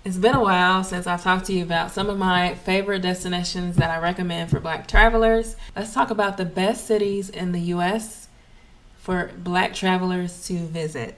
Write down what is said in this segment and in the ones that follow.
It's been a while since I talked to you about some of my favorite destinations that I recommend for Black travelers. Let's talk about the best cities in the U.S. for Black travelers to visit.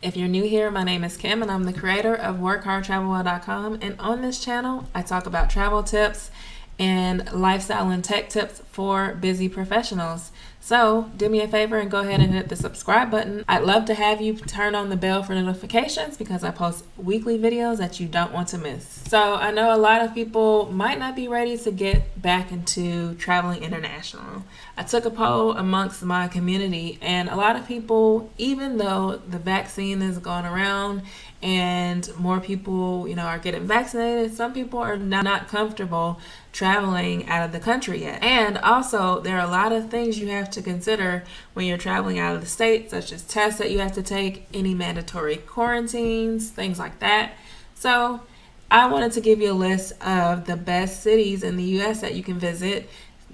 If you're new here, my name is Kim and I'm the creator of WorkHardTravelWell.com, and on this channel I talk about travel tips and lifestyle and tech tips for busy professionals. So do me a favor and go ahead and hit the subscribe button. I'd love to have you turn on the bell for notifications because I post weekly videos that you don't want to miss. So I know a lot of people might not be ready to get back into traveling international. I took a poll amongst my community, and a lot of people, even though the vaccine is going around and more people, are getting vaccinated, some people are not comfortable traveling out of the country yet. And also, there are a lot of things you have to consider when you're traveling out of the state, such as tests that you have to take, any mandatory quarantines, things like that. So I wanted to give you a list of the best cities in the U.S. that you can visit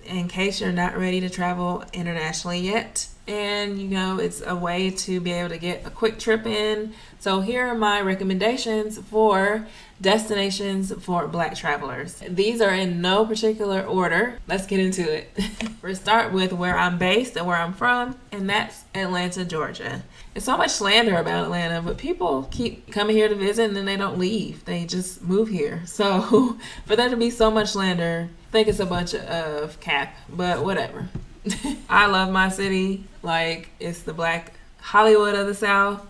in case you're not ready to travel internationally yet. And it's a way to be able to get a quick trip in. So here are my recommendations for destinations for Black travelers. These are in no particular order. Let's get into it. We'll start with where I'm based and where I'm from, and that's Atlanta, Georgia. There's so much slander about Atlanta, but people keep coming here to visit and then they don't leave. They just move here. So for there to be so much slander, I think it's a bunch of cap, but whatever. I love my city. Like, it's the Black Hollywood of the South.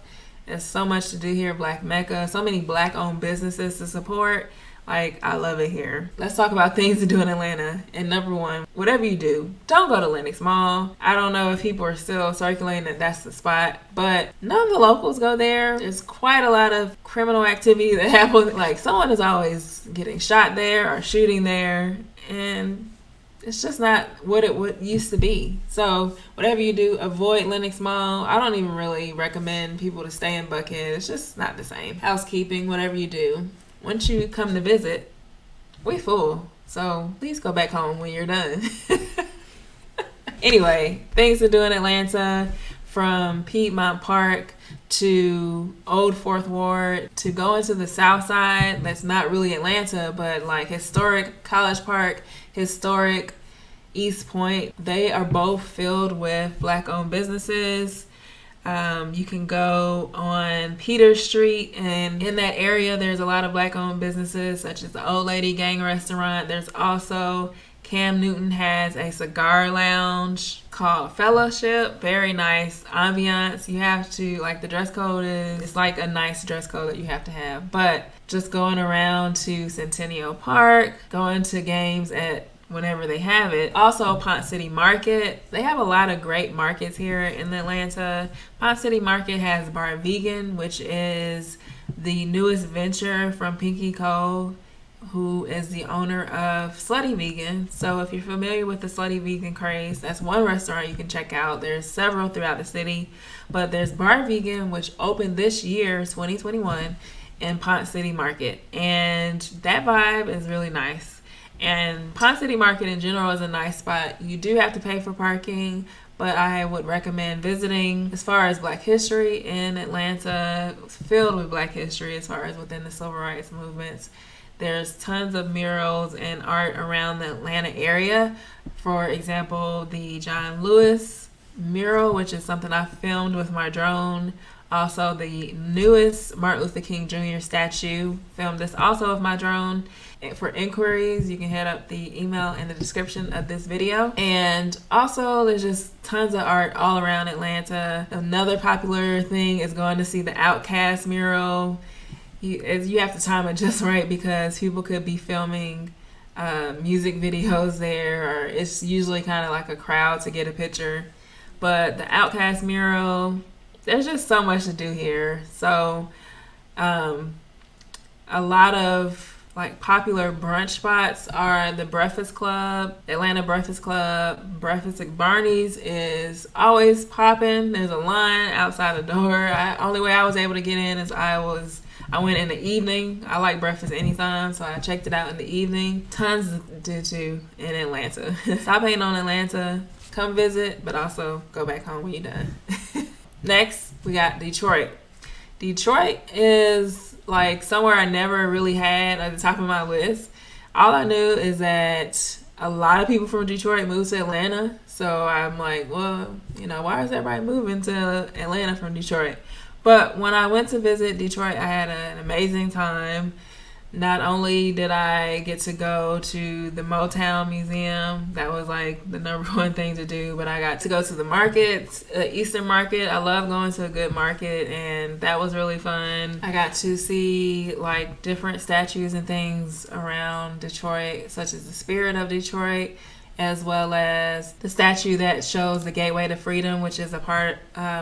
There's so much to do here, Black Mecca, so many Black owned businesses to support. Like, I love it here. Let's talk about things to do in Atlanta. And number one, whatever you do, don't go to Lenox Mall. I don't know if people are still circulating that that's the spot, but none of the locals go there. There's quite a lot of criminal activity that happens. Like, someone is always getting shot there or shooting there, and it's just not what it used to be. So whatever you do, avoid Lenox Mall. I don't even really recommend people to stay in Buckhead. It's just not the same. Housekeeping, whatever you do, once you come to visit, we full. So please go back home when you're done. Anyway, things to do in Atlanta, from Piedmont Park to Old Fourth Ward to go into the South Side. That's not really Atlanta, but like historic College Park, historic East Point. They are both filled with Black owned businesses. You can go on Peter Street, and in that area there's a lot of Black owned businesses such as the Old Lady Gang restaurant. There's also Cam Newton has a cigar lounge called Fellowship. Very nice ambiance. You have to, like, the dress code it's like a nice dress code that you have to have. But just going around to Centennial Park, going to games at whenever they have it. Also, Ponce City Market. They have a lot of great markets here in Atlanta. Ponce City Market has Bar Vegan, which is the newest venture from Pinky Cole, who is the owner of Slutty Vegan. So if you're familiar with the Slutty Vegan craze, that's one restaurant you can check out. There's several throughout the city, but there's Bar Vegan, which opened this year, 2021, in Ponce City Market, and that vibe is really nice. And Ponce City Market in general is a nice spot. You do have to pay for parking, but I would recommend visiting. As far as Black history in Atlanta, it's filled with Black history as far as within the civil rights movements. There's tons of murals and art around the Atlanta area. For example, the John Lewis mural, which is something I filmed with my drone. Also, the newest Martin Luther King Jr. statue, filmed this also with my drone. And for inquiries, you can hit up the email in the description of this video. And also, there's just tons of art all around Atlanta. Another popular thing is going to see the Outkast mural. You have to time it just right because people could be filming music videos there, or it's usually kind of like a crowd to get a picture. But the Outkast mural, there's just so much to do here. So a lot of like popular brunch spots are the Breakfast Club, Atlanta Breakfast Club. Breakfast at Barney's is always popping. There's a line outside the door. Only way I was able to get in is I went in the evening. I like breakfast anytime, so I checked it out in the evening. Tons to do too in Atlanta. Stop hating on Atlanta. Come visit, but also go back home when you're done. Next, we got Detroit. Detroit is like somewhere I never really had at the top of my list. All I knew is that a lot of people from Detroit moved to Atlanta. So I'm like, well, why is everybody moving to Atlanta from Detroit? But when I went to visit Detroit, I had an amazing time. Not only did I get to go to the Motown Museum, that was like the number one thing to do, but I got to go to the markets, Eastern Market. I love going to a good market, and that was really fun. I got to see like different statues and things around Detroit, such as the Spirit of Detroit, as well as the statue that shows the Gateway to Freedom, which is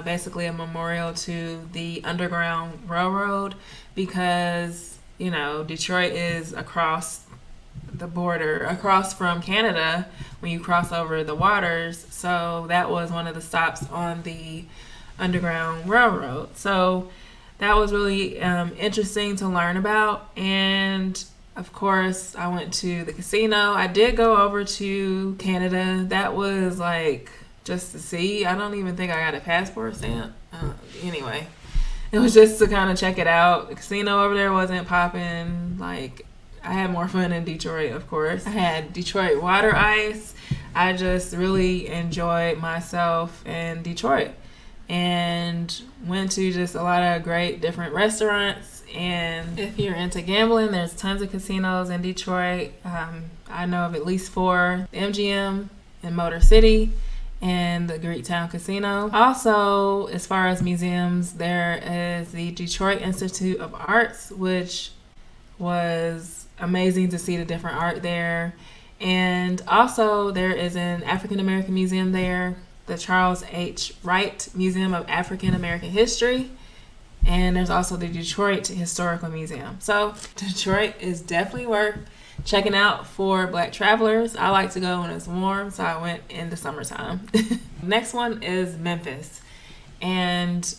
basically a memorial to the Underground Railroad, because Detroit is across the border, across from Canada when you cross over the waters. So that was one of the stops on the Underground Railroad. So that was really interesting to learn about. And of course, I went to the casino. I did go over to Canada. That was like just to see. I don't even think I got a passport stamp. Anyway. It was just to kind of check it out. The casino over there wasn't popping. Like, I had more fun in Detroit, of course. I had Detroit water ice. I just really enjoyed myself in Detroit and went to just a lot of great different restaurants. And if you're into gambling, there's tons of casinos in Detroit. I know of at least 4. The MGM in Motor City, and the Greektown Casino. Also, as far as museums, there is the Detroit Institute of Arts, which was amazing to see the different art there. And also, there is an African American museum there, the Charles H. Wright Museum of African American History. And there's also the Detroit Historical Museum. So, Detroit is definitely worth checking out for Black travelers. I like to go when it's warm, so I went in the summertime. Next one is Memphis. And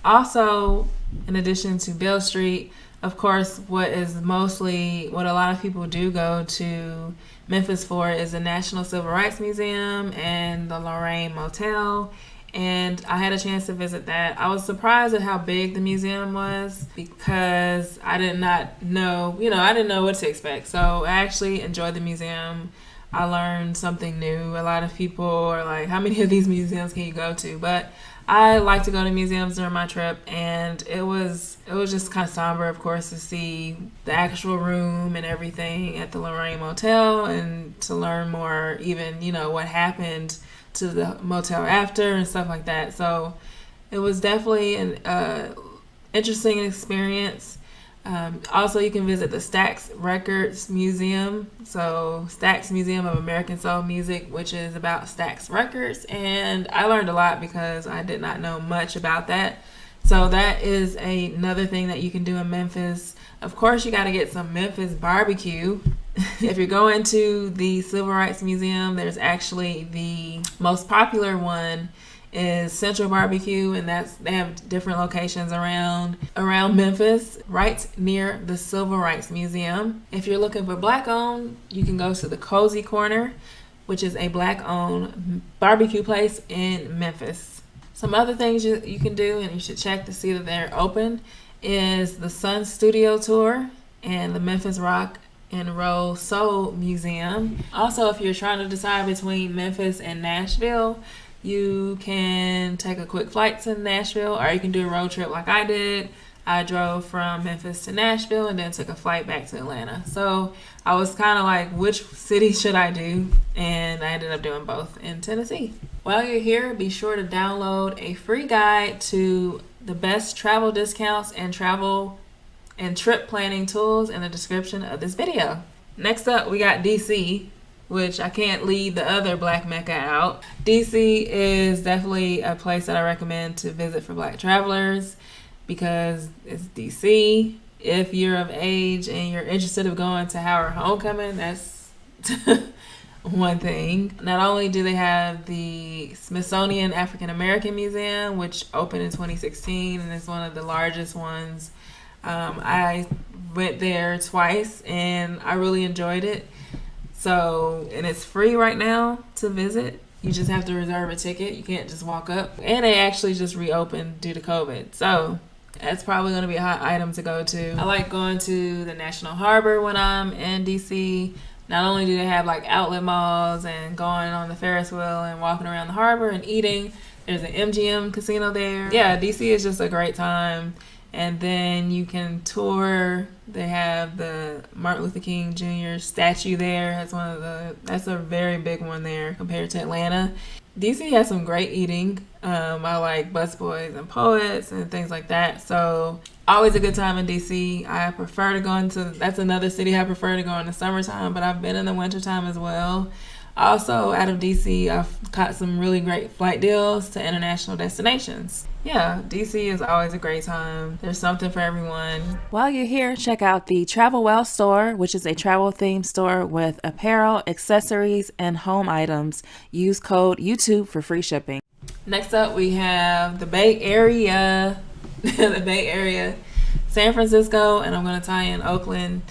also, in addition to Beale Street, of course, what a lot of people do go to Memphis for is the National Civil Rights Museum and the Lorraine Motel. And I had a chance to visit that. I was surprised at how big the museum was because I did not know, I didn't know what to expect. So I actually enjoyed the museum. I learned something new. A lot of people are like, how many of these museums can you go to? But I like to go to museums during my trip, and it was just kind of somber, of course, to see the actual room and everything at the Lorraine Motel, and to learn more even, what happened to the motel after and stuff like that. So it was definitely an interesting experience. Also, you can visit the Stax Records Museum. So Stax Museum of American Soul Music, which is about Stax Records. And I learned a lot because I did not know much about that. So that is another thing that you can do in Memphis. Of course, you got to get some Memphis barbecue. If you're going to the Civil Rights Museum, there's actually the most popular one is Central Barbecue, and they have different locations around Memphis, right near the Civil Rights Museum. If you're looking for Black owned, you can go to the Cozy Corner, which is a Black owned barbecue place in Memphis. Some other things you can do, and you should check to see that they're open, is the Sun Studio Tour and the Memphis Rock and Roll Soul Museum. Also, if you're trying to decide between Memphis and Nashville, you can take a quick flight to Nashville, or you can do a road trip like I did. I drove from Memphis to Nashville and then took a flight back to Atlanta. So I was kind of like, which city should I do? And I ended up doing both in Tennessee. While you're here, be sure to download a free guide to the best travel discounts and travel and trip planning tools in the description of this video. Next up, we got DC, which I can't leave the other Black Mecca out. DC is definitely a place that I recommend to visit for Black travelers because it's DC. If you're of age and you're interested in going to Howard Homecoming, that's one thing. Not only do they have the Smithsonian African American Museum, which opened in 2016 and is one of the largest ones. I went there twice and I really enjoyed it. So, and it's free right now to visit. You just have to reserve a ticket. You can't just walk up. And they actually just reopened due to COVID. So, That's probably going to be a hot item to go to. I like going to the National Harbor when I'm in DC. Not only do they have like outlet malls and going on the Ferris wheel and walking around the harbor and eating, there's an MGM casino there. Yeah, DC is just a great time. And then you can tour. They have the Martin Luther King Jr. statue there. That's a very big one there compared to Atlanta. DC has some great eating. I like busboys and poets and things like that. So always a good time in DC. I prefer to go into, that's another city I prefer to go in the summertime, but I've been in the wintertime as well. Also, out of DC, I've got some really great flight deals to international destinations. Yeah, DC is always a great time. There's something for everyone. While you're here, check out the Travel Well store, which is a travel-themed store with apparel, accessories, and home items. Use code YouTube for free shipping. Next up, we have the Bay Area. The Bay Area, San Francisco, and I'm going to tie in Oakland.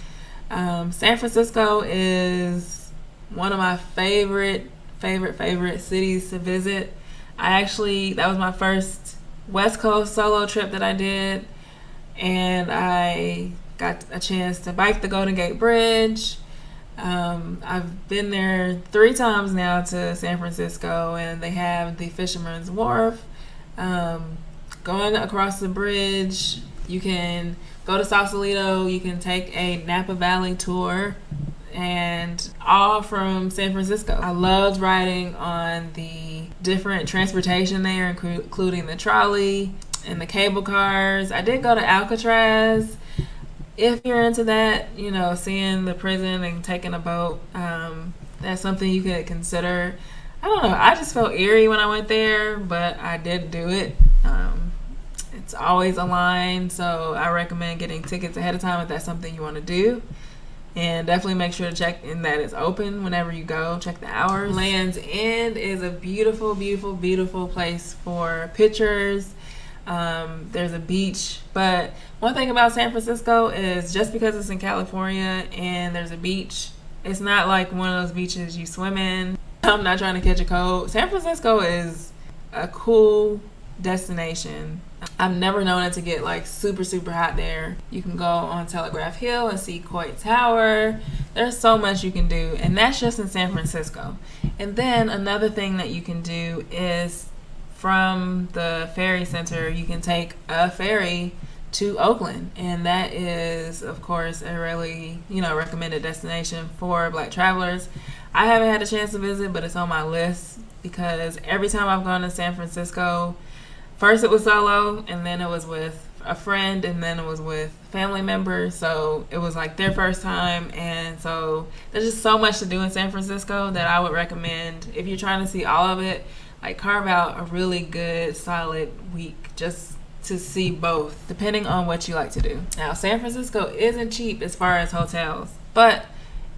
San Francisco is one of my favorite cities to visit. That was my first West Coast solo trip that I did, and I got a chance to bike the Golden Gate Bridge. I've been there 3 times now to San Francisco, and they have the Fisherman's Wharf. Going across the bridge, you can go to Sausalito, you can take a Napa Valley tour, and all from San Francisco. I loved riding on the different transportation there, including the trolley and the cable cars. I did go to Alcatraz. If you're into that, seeing the prison and taking a boat, that's something you could consider. I don't know, I just felt eerie when I went there, but I did do it. It's always a line, so I recommend getting tickets ahead of time if that's something you want to do. And definitely make sure to check in that it's open whenever you go. Check the hours. Land's End is a beautiful, beautiful, beautiful place for pictures. There's a beach. But one thing about San Francisco is just because it's in California and there's a beach, it's not like one of those beaches you swim in. I'm not trying to catch a cold. San Francisco is a cool destination. I've never known it to get like super, super hot there. You can go on Telegraph Hill and see Coit Tower. There's so much you can do, and that's just in San Francisco. And then another thing that you can do is from the ferry center, you can take a ferry to Oakland, and that is, of course, a really, recommended destination for Black travelers. I haven't had a chance to visit, but it's on my list because every time I've gone to San Francisco, first it was solo, and then it was with a friend, and then it was with family members. So it was like their first time, and so there's just so much to do in San Francisco that I would recommend, if you're trying to see all of it, like carve out a really good solid week just to see both, depending on what you like to do. Now, San Francisco isn't cheap as far as hotels, but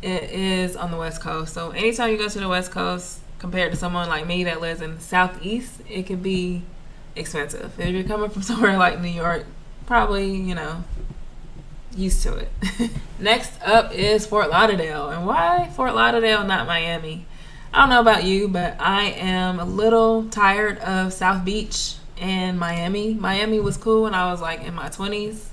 it is on the West Coast. So anytime you go to the West Coast, compared to someone like me that lives in the Southeast, it can be expensive. If you're coming from somewhere like New York, probably, used to it. Next up is Fort Lauderdale. And why Fort Lauderdale, not Miami? I don't know about you, but I am a little tired of South Beach and Miami. Miami was cool when I was like in my 20s.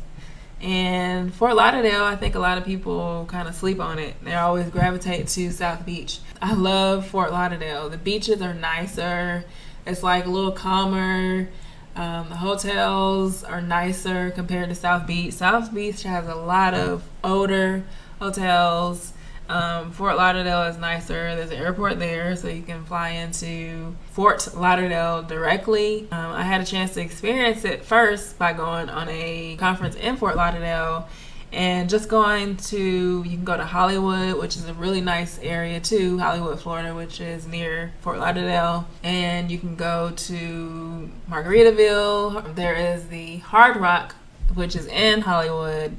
And Fort Lauderdale, I think a lot of people kind of sleep on it. They always gravitate to South Beach. I love Fort Lauderdale. The beaches are nicer. It's like a little calmer. The hotels are nicer compared to South Beach. South Beach has a lot of older hotels. Fort Lauderdale is nicer. There's an airport there, so you can fly into Fort Lauderdale directly. I had a chance to experience it first by going on a conference in Fort Lauderdale, and just you can go to Hollywood, which is a really nice area too, Hollywood, Florida, which is near Fort Lauderdale. And you can go to Margaritaville. There is the Hard Rock, which is in Hollywood.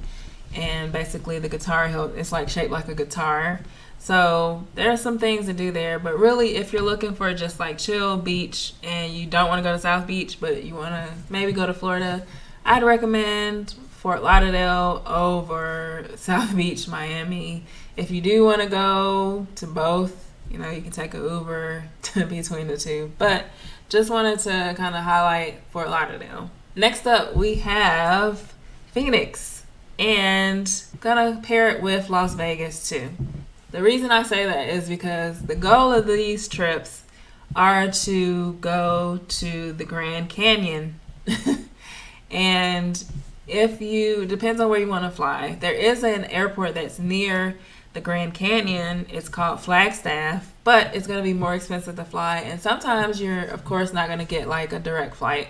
And basically the guitar hilt, it's like shaped like a guitar. So there are some things to do there. But really, if you're looking for just like chill beach and you don't want to go to South Beach, but you want to maybe go to Florida, I'd recommend Fort Lauderdale over South Beach, Miami. If you do want to go to both, you can take an Uber between the two. But just wanted to kind of highlight Fort Lauderdale. Next up, we have Phoenix, and gonna pair it with Las Vegas too. The reason I say that is because the goal of these trips are to go to the Grand Canyon. And if you, depends on where you want to fly, there is an airport that's near the Grand Canyon. It's called Flagstaff, but it's going to be more expensive to fly. And sometimes you're, of course, not going to get like a direct flight.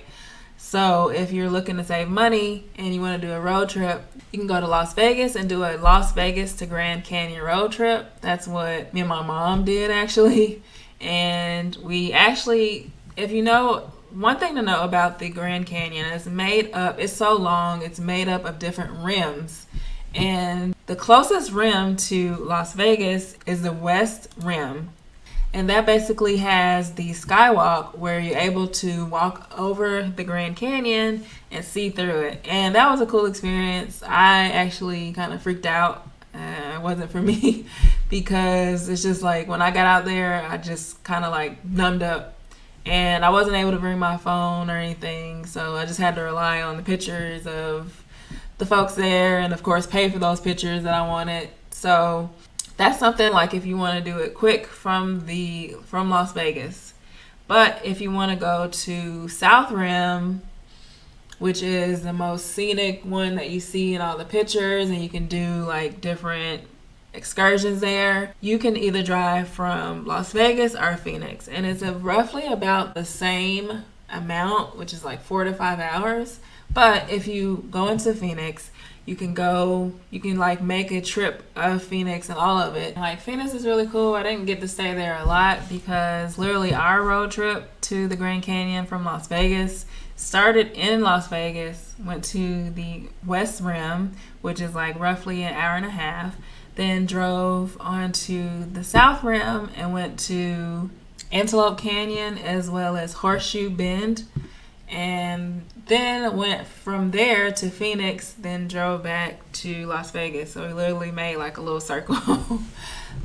So if you're looking to save money and you want to do a road trip, you can go to Las Vegas and do a Las Vegas to Grand Canyon road trip. That's what me and my mom did, actually. And we actually, if you know, one thing to know about the Grand Canyon is it's so long, it's made up of different rims. And the closest rim to Las Vegas is the West Rim. And that basically has the skywalk where you're able to walk over the Grand Canyon and see through it. And that was a cool experience. I actually kind of freaked out. It wasn't for me because it's just like when I got out there, I just kind of like numbed up. And I wasn't able to bring my phone or anything. So I just had to rely on the pictures of the folks there and, of course, pay for those pictures that I wanted. So that's something like if you want to do it quick from Las Vegas. But if you want to go to South Rim, which is the most scenic one that you see in all the pictures, and you can do like different excursions there, you can either drive from Las Vegas or Phoenix. And it's roughly about the same amount, which is like 4 to 5 hours. But if you go into Phoenix, you can like make a trip of Phoenix and all of it. Like Phoenix is really cool. I didn't get to stay there a lot because literally our road trip to the Grand Canyon from Las Vegas started in Las Vegas, went to the West Rim, which is like roughly an hour and a half, then drove onto the South Rim and went to Antelope Canyon as well as Horseshoe Bend. And then went from there to Phoenix, then drove back to Las Vegas. So we literally made like a little circle.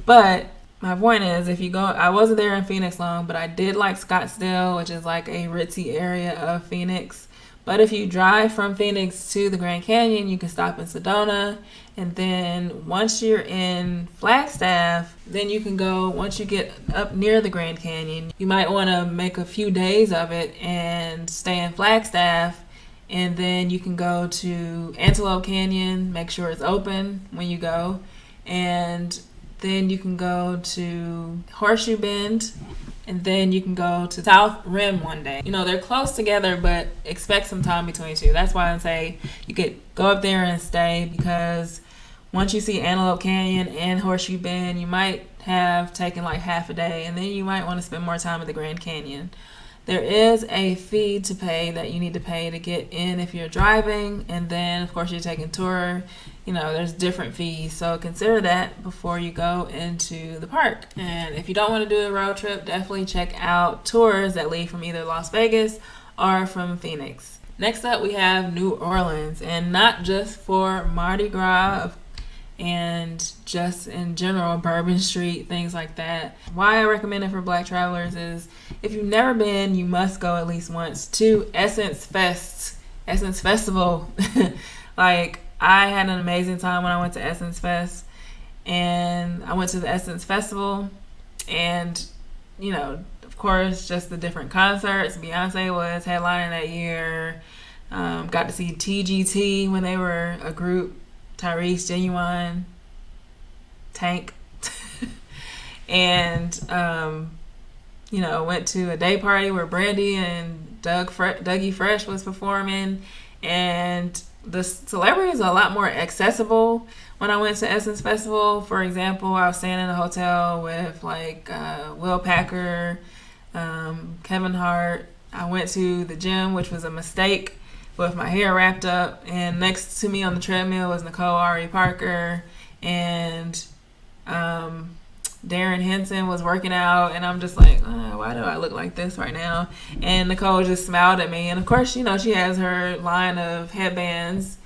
But my point is, if you go, I wasn't there in Phoenix long, but I did like Scottsdale, which is like a ritzy area of Phoenix. But if you drive from Phoenix to the Grand Canyon, you can stop in Sedona. And then once you're in Flagstaff, then you can go, once you get up near the Grand Canyon, you might want to make a few days of it and stay in Flagstaff. And then you can go to Antelope Canyon, make sure it's open when you go. And then you can go to Horseshoe Bend. And then you can go to South Rim one day. You know, they're close together, but expect some time between two. That's why I say you could go up there and stay, because once you see Antelope Canyon and Horseshoe Bend, you might have taken like half a day, and then you might want to spend more time at the Grand Canyon. There is a fee to pay that you need to pay to get in if you're driving, and then of course you're taking tour. You know, there's different fees, so consider that before you go into the park. And if you don't want to do a road trip, definitely check out tours that leave from either Las Vegas or from Phoenix. Next up, we have New Orleans, and not just for Mardi Gras and just in general, Bourbon Street, things like that. Why I recommend it for Black travelers is if you've never been, you must go at least once to Essence Festival. Like, I had an amazing time when I went to Essence Fest, and I went to the Essence Festival, and, you know, of course, just the different concerts. Beyonce was headlining that year. Got to see TGT when they were a group. Tyrese, Genuine, Tank. And, you know, went to a day party where Brandy and Dougie Fresh was performing. And the celebrities are a lot more accessible when I went to Essence Festival. For example, I was staying in a hotel with like Will Packer, Kevin Hart. I went to the gym, which was a mistake, with my hair wrapped up, and next to me on the treadmill was Nicole Ari Parker, and Darren Henson was working out, and I'm just like, why do I look like this right now? And Nicole just smiled at me, and of course, you know, she has her line of headbands,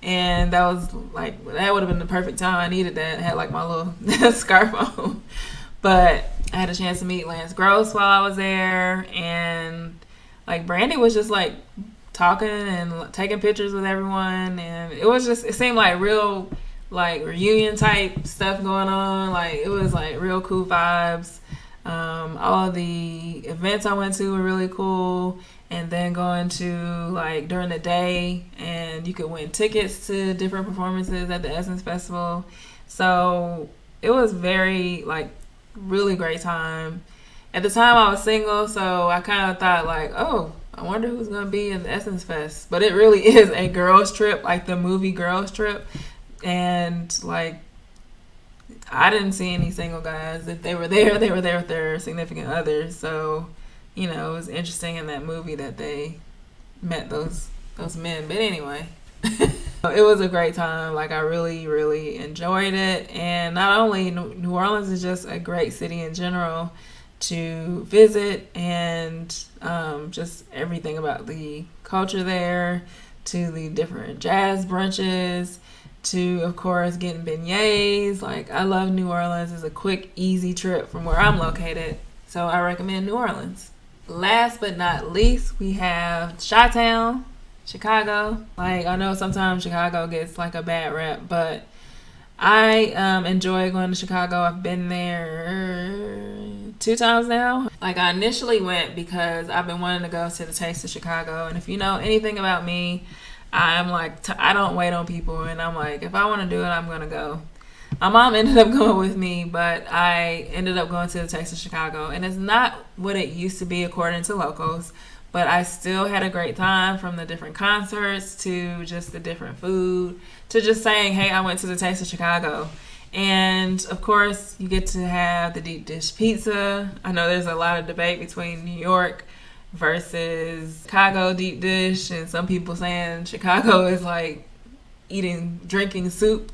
and that was like, that would have been the perfect time. I needed that. I had like my little scarf on. But I had a chance to meet Lance Gross while I was there, and like Brandy was just like talking and taking pictures with everyone, and it seemed like real like reunion type stuff going on. Like it was like real cool vibes. All the events I went to were really cool, and then going to like during the day, and you could win tickets to different performances at the Essence Festival. So it was very like really great time. At the time I was single, so I kind of thought like, oh, I wonder who's gonna be in the Essence Fest. But it really is a girls trip, like the movie Girls Trip, and like I didn't see any single guys. If they were there, they were there with their significant others. So, you know, it was interesting in that movie that they met those men. But anyway, it was a great time. Like I really, really enjoyed it. And not only New Orleans is just a great city in general to visit, and just everything about the culture there, to the different jazz brunches, to of course getting beignets. Like I love New Orleans. It's a quick, easy trip from where I'm located, so I recommend New Orleans. Last but not least, we have Chi-Town, Chicago. Like I know sometimes Chicago gets like a bad rep, but I enjoy going to Chicago. I've been there 2 times now. Like I initially went because I've been wanting to go to the Taste of Chicago, and if you know anything about me, I'm like, I don't wait on people, and I'm like, if I want to do it, I'm going to go. My mom ended up going with me, but I ended up going to the Taste of Chicago, and it's not what it used to be according to locals, but I still had a great time, from the different concerts to just the different food to just saying, hey, I went to the Taste of Chicago. And of course, you get to have the deep dish pizza. I know there's a lot of debate between New York versus Chicago deep dish, and some people saying Chicago is like drinking soup.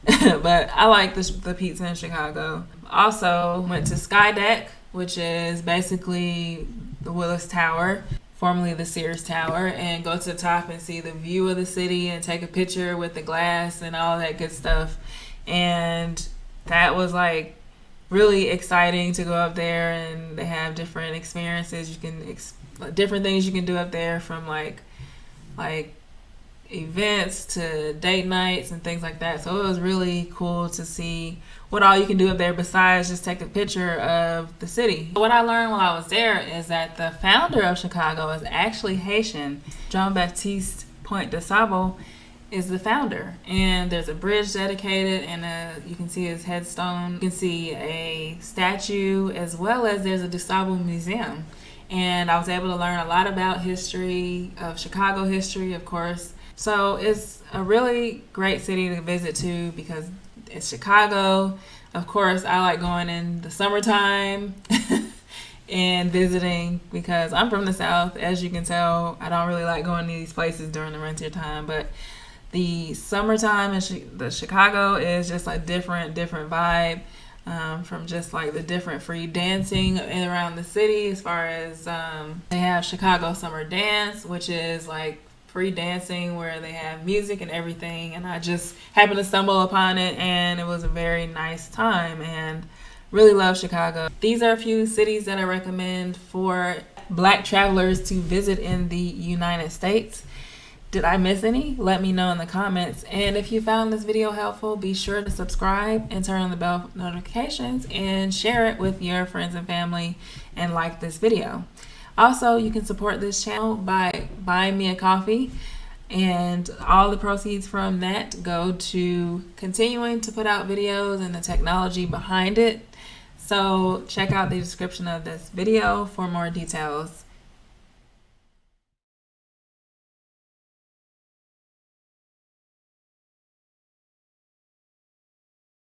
But I like the pizza in Chicago. Also went to Skydeck, which is basically the Willis Tower, formerly the Sears Tower, and go to the top and see the view of the city and take a picture with the glass and all that good stuff. And that was like really exciting to go up there, and they have different experiences. You can different things you can do up there, from like events to date nights and things like that. So it was really cool to see what all you can do up there besides just take a picture of the city. What I learned while I was there is that the founder of Chicago is actually Haitian. Jean-Baptiste Point de Sable is the founder, and there's a bridge dedicated, and you can see his headstone. You can see a statue, as well as there's a DuSable museum. And I was able to learn a lot about history, of Chicago history, of course. So it's a really great city to visit too, because it's Chicago. Of course, I like going in the summertime and visiting, because I'm from the South. As you can tell, I don't really like going to these places during the winter time, but the summertime in the Chicago is just a different vibe, from just like the different free dancing around the city. As far as they have Chicago Summer Dance, which is like free dancing where they have music and everything, and I just happened to stumble upon it, and it was a very nice time, and really love Chicago. These are a few cities that I recommend for Black travelers to visit in the United States. Did I miss any? Let me know in the comments. And if you found this video helpful, be sure to subscribe and turn on the bell notifications, and share it with your friends and family, and like this video. Also, you can support this channel by buying me a coffee, and all the proceeds from that go to continuing to put out videos and the technology behind it. So check out the description of this video for more details.